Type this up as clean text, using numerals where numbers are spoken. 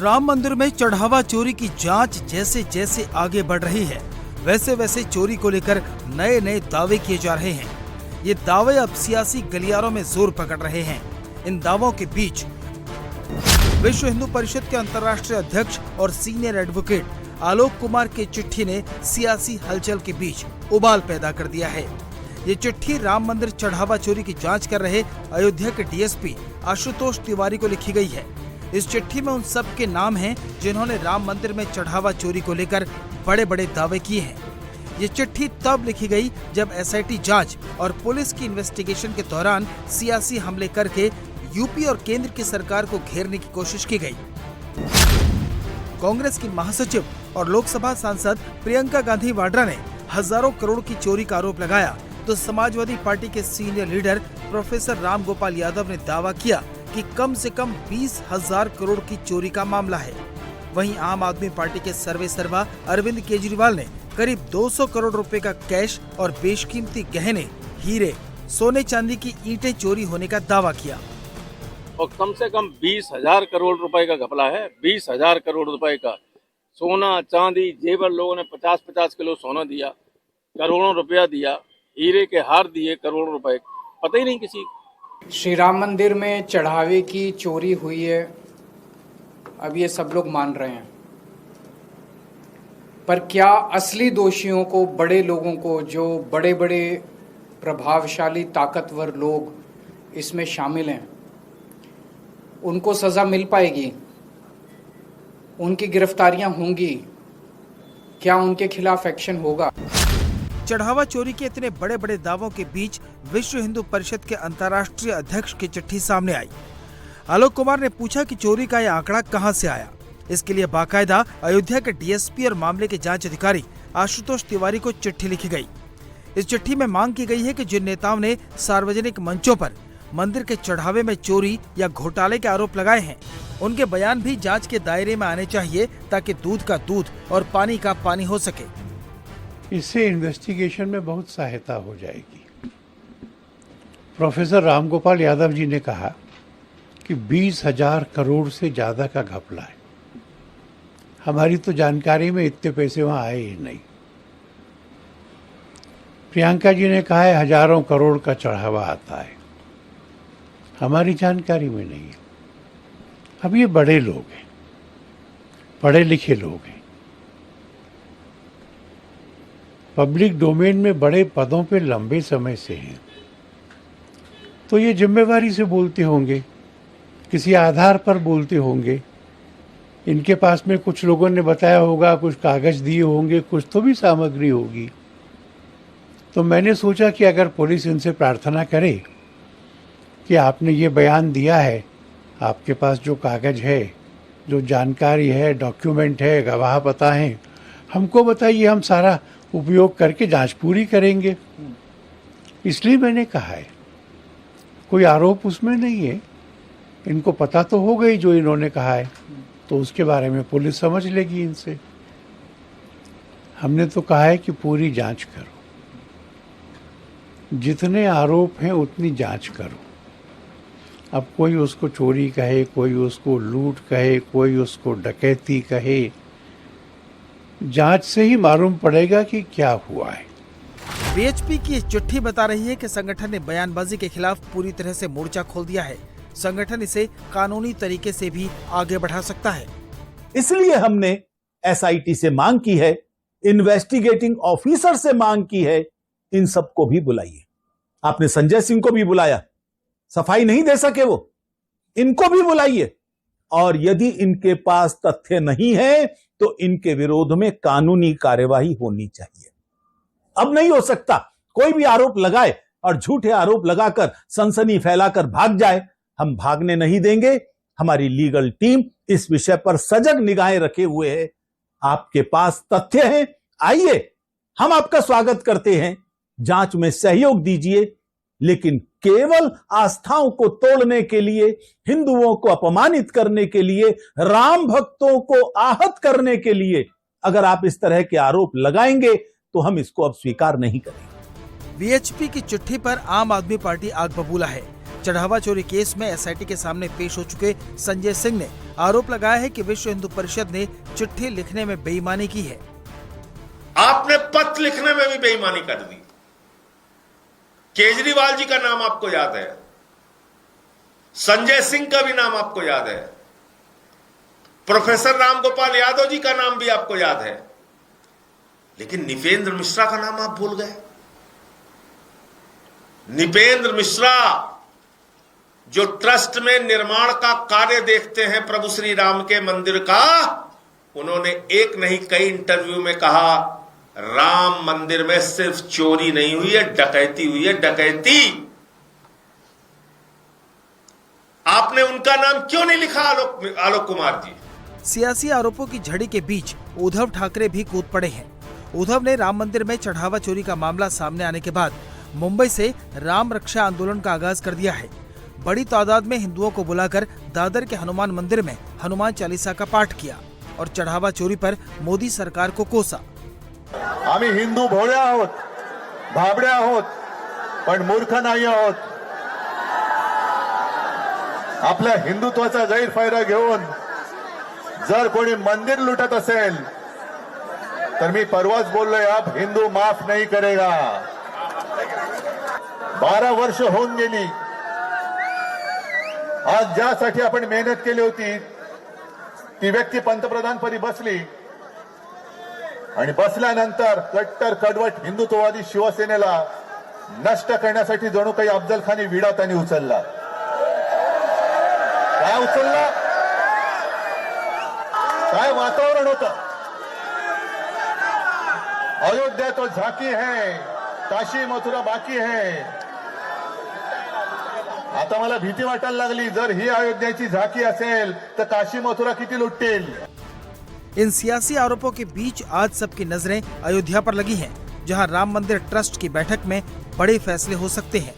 राम मंदिर में चढ़ावा चोरी की जांच जैसे जैसे आगे बढ़ रही है, वैसे वैसे चोरी को लेकर नए नए दावे किए जा रहे हैं। ये दावे अब सियासी गलियारों में जोर पकड़ रहे हैं। इन दावों के बीच विश्व हिंदू परिषद के अंतर्राष्ट्रीय अध्यक्ष और सीनियर एडवोकेट आलोक कुमार की चिट्ठी ने सियासी हलचल के बीच उबाल पैदा कर दिया है। ये चिट्ठी राम मंदिर चढ़ावा चोरी की जांच कर रहे अयोध्या के डीएसपी आशुतोष तिवारी को लिखी गई है। इस चिट्ठी में उन सब के नाम हैं जिन्होंने राम मंदिर में चढ़ावा चोरी को लेकर बड़े बड़े दावे किए हैं। ये चिट्ठी तब लिखी गई जब एसआईटी जांच और पुलिस की इन्वेस्टिगेशन के दौरान सियासी हमले करके यूपी और केंद्र की सरकार को घेरने की कोशिश की गई। कांग्रेस की महासचिव और लोकसभा सांसद प्रियंका गांधी वाड्रा ने हजारों करोड़ की चोरी का आरोप लगाया, तो समाजवादी पार्टी के senior leader professor Ram Gopal Yadav ने दावा किया कि कम से कम 20,000 करोड़ की चोरी का मामला है। वहीं आम आदमी पार्टी के सर्वेसर्वा अरविंद केजरीवाल ने करीब 200 करोड़ रुपए का कैश और बेशकीमती गहने, हीरे, सोने चांदी की ईंटें चोरी होने का दावा किया। और कम से कम 20,000 करोड़ रुपए का घपला है। 20,000 करोड़ रुपए का सोना चांदी जेवर, लोगों ने 50-50 किलो सोना दिया, करोड़ों रुपया दिया, हीरे के हार दिए करोड़ों रुपए, पता ही नहीं किसी। श्री राम मंदिर में चढ़ावे की चोरी हुई है, अब ये सब लोग मान रहे हैं, पर क्या असली दोषियों को, बड़े लोगों को, जो बड़े बड़े प्रभावशाली ताकतवर लोग इसमें शामिल हैं, उनको सजा मिल पाएगी? उनकी गिरफ्तारियां होंगी? क्या उनके खिलाफ एक्शन होगा? चढ़ावा चोरी के इतने बड़े बड़े दावों के बीच विश्व हिंदू परिषद के अंतर्राष्ट्रीय अध्यक्ष की चिट्ठी सामने आई। आलोक कुमार ने पूछा कि चोरी का यह आंकड़ा कहां से आया। इसके लिए बाकायदा अयोध्या के डीएसपी और मामले के जांच अधिकारी आशुतोष तिवारी को चिट्ठी लिखी गई। इस चिट्ठी में मांग की गई है कि जिन नेताओं ने सार्वजनिक मंचों पर मंदिर के चढ़ावे में चोरी या घोटाले के आरोप लगाए हैं, उनके बयान भी जांच के दायरे में आने चाहिए, ताकि दूध का दूध और पानी का पानी हो सके। इससे इन्वेस्टिगेशन में बहुत सहायता हो जाएगी। प्रोफेसर राम गोपाल यादव जी ने कहा कि 20,000 करोड़ से ज्यादा का घपला है। हमारी तो जानकारी में इतने पैसे वहां आए ही नहीं। प्रियंका जी ने कहा है हजारों करोड़ का चढ़ावा आता है, हमारी जानकारी में नहीं है। अब ये बड़े लोग हैं, पढ़े लिखे लोग हैं, पब्लिक डोमेन में बड़े पदों पे लंबे समय से हैं, तो ये जिम्मेवारी से बोलते होंगे, किसी आधार पर बोलते होंगे। इनके पास में कुछ लोगों ने बताया होगा, कुछ कागज दिए होंगे, कुछ तो भी सामग्री होगी। तो मैंने सोचा कि अगर पुलिस इनसे प्रार्थना करे कि आपने ये बयान दिया है, आपके पास जो कागज है, जो जानकारी है, डॉक्यूमेंट है, गवाह पता है, हमको बताइए, हम सारा उपयोग करके जांच पूरी करेंगे। इसलिए मैंने कहा है, कोई आरोप उसमें नहीं है। इनको पता तो हो गई जो इन्होंने कहा है, तो उसके बारे में पुलिस समझ लेगी इनसे। हमने तो कहा है कि पूरी जांच करो, जितने आरोप हैं उतनी जांच करो। अब कोई उसको चोरी कहे, कोई उसको लूट कहे, कोई उसको डकैती कहे, जांच से ही मालूम पड़ेगा कि क्या हुआ है। बीएचपी की चिट्ठी बता रही है कि संगठन ने बयानबाजी के खिलाफ पूरी तरह से मोर्चा खोल दिया है। संगठन इसे कानूनी तरीके से भी आगे बढ़ा सकता है। इसलिए हमने एसआईटी से मांग की है, इन्वेस्टिगेटिंग ऑफिसर से मांग की है, इन सबको भी बुलाइए। आपने संजय सिंह को भी बुलाया, सफाई नहीं दे सके वो, इनको भी बुलाइए। और यदि इनके पास तथ्य नहीं है तो इनके विरोध में कानूनी कार्यवाही होनी चाहिए। अब नहीं हो सकता कोई भी आरोप लगाए और झूठे आरोप लगाकर सनसनी फैलाकर भाग जाए। हम भागने नहीं देंगे। हमारी लीगल टीम इस विषय पर सजग निगाहें रखे हुए है। आपके पास तथ्य हैं, आइए, हम आपका स्वागत करते हैं। जांच में सहयोग दीजिए, लेकिन केवल आस्थाओं को तोड़ने के लिए, हिंदुओं को अपमानित करने के लिए, राम भक्तों को आहत करने के लिए अगर आप इस तरह के आरोप लगाएंगे तो हम इसको अब स्वीकार नहीं करेंगे। बीएचपी की चिट्ठी पर आम आदमी पार्टी आग बबूला है। चढ़ावा चोरी केस में एसआईटी के सामने पेश हो चुके संजय सिंह ने आरोप लगाया है कि विश्व हिंदू परिषद ने चिट्ठी लिखने में बेईमानी की है। आपने पत्र लिखने में भी बेईमानी कर दी। केजरीवाल जी का नाम आपको याद है, संजय सिंह का भी नाम आपको याद है, प्रोफेसर रामगोपाल यादव जी का नाम भी आपको याद है, लेकिन निपेंद्र मिश्रा का नाम आप भूल गए। निपेंद्र मिश्रा जो ट्रस्ट में निर्माण का कार्य देखते हैं प्रभु श्री राम के मंदिर का, उन्होंने एक नहीं कई इंटरव्यू में कहा राम मंदिर में सिर्फ चोरी नहीं हुई है, डकैती हुई है, डकैती। आपने उनका नाम क्यों नहीं लिखा आलोक कुमार जी? सियासी आरोपों की झड़ी के बीच उद्धव ठाकरे भी कूद पड़े हैं। उद्धव ने राम मंदिर में चढ़ावा चोरी का मामला सामने आने के बाद मुंबई से राम रक्षा आंदोलन का आगाज कर दिया है। बड़ी तादाद में हिंदुओं को बुलाकर दादर के हनुमान मंदिर में हनुमान चालीसा का पाठ किया और चढ़ावा चोरी पर मोदी सरकार को कोसा। आम्ही हिंदू भोळे आहोत, भाबडे आहोत, पण मूर्ख नाही आहोत। आपल्या हिंदुत्वाचा गैरफायदा घेऊन जर कोणी मंदिर लुटत असेल तर मी परवाच बोललोय, आप हिंदू माफ नहीं करेगा। 12 वर्ष होऊन गेली। आज ज्यासाठी आपण मेहनत केली होती ती व्यक्ती पंतप्रधानपदी बसली आणि बसल्यानंतर कट्टर कडवट हिंदुत्ववादी शिवसेनेला नष्ट करण्यासाठी जणू काही अफजल खानी विडा त्यांनी उचलला। काय उचलला? काय वातावरण होतं? अयोध्या तो झाकी है, काशी मथुरा बाकी है। आता मला भीती वाटायला लागली, जर ही अयोध्याची झाकी असेल तर काशी मथुरा किती लुटतील। इन सियासी आरोपों के बीच आज सबकी नजरें अयोध्या पर लगी हैं, जहां राम मंदिर ट्रस्ट की बैठक में बड़े फैसले हो सकते हैं।